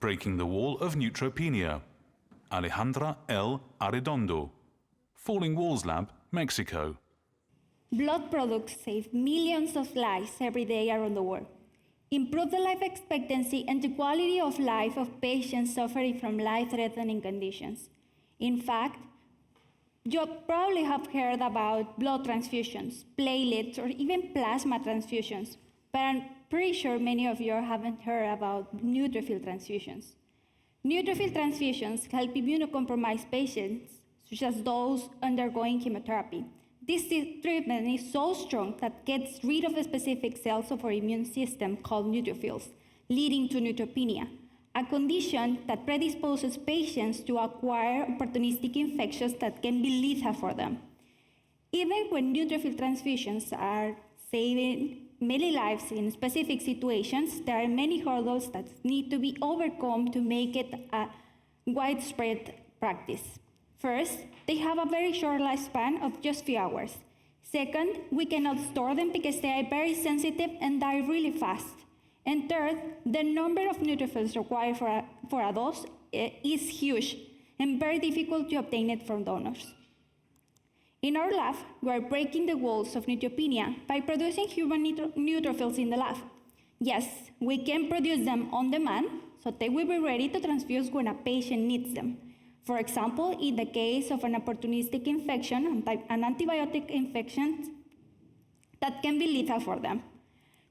Breaking the Wall of Neutropenia, Alejandra L. Arredondo, Falling Walls Lab, Mexico. Blood products save millions of lives every day around the world, improve the life expectancy and the quality of life of patients suffering from life-threatening conditions. In fact, you probably have heard about blood transfusions, platelets, or even plasma transfusions, but I'm pretty sure many of you haven't heard about neutrophil transfusions. Neutrophil transfusions help immunocompromised patients, such as those undergoing chemotherapy. This treatment is so strong that it gets rid of specific cells of our immune system called neutrophils, leading to neutropenia, a condition that predisposes patients to acquire opportunistic infections that can be lethal for them. Even when neutrophil transfusions are saving many lives in specific situations, there are many hurdles that need to be overcome to make it a widespread practice. First, they have a very short lifespan of just few hours. Second, we cannot store them because they are very sensitive and die really fast. And third, the number of neutrophils required for a dose is huge and very difficult to obtain it from donors. In our lab, we are breaking the walls of neutropenia by producing human neutrophils in the lab. Yes, we can produce them on demand, so they will be ready to transfuse when a patient needs them. For example, in the case of an opportunistic infection, an antibiotic infection that can be lethal for them.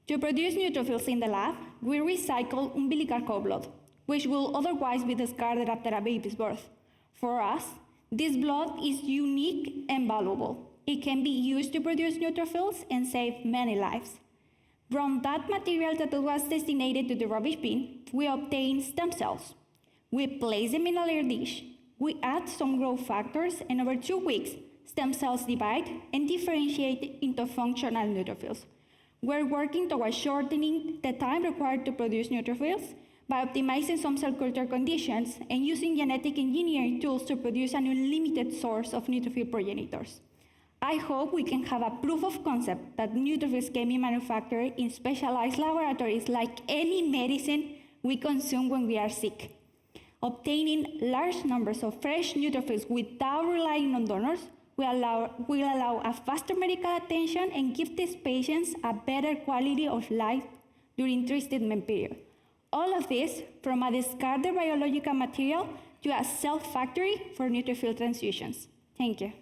To produce neutrophils in the lab, we recycle umbilical cord blood, which will otherwise be discarded after a baby's birth. For us, this blood is unique and valuable. It can be used to produce neutrophils and save many lives. From that material that was designated to the rubbish bin, we obtain stem cells. We place them in a layer dish. We add some growth factors, and over 2 weeks, stem cells divide and differentiate into functional neutrophils. We're working towards shortening the time required to produce neutrophils by optimizing some cell culture conditions and using genetic engineering tools to produce an unlimited source of neutrophil progenitors. I hope we can have a proof of concept that neutrophils can be manufactured in specialized laboratories like any medicine we consume when we are sick. Obtaining large numbers of fresh neutrophils without relying on donors will allow a faster medical attention and give these patients a better quality of life during treatment period. All of this from a discarded biological material to a cell factory for neutrophil transfusions. Thank you.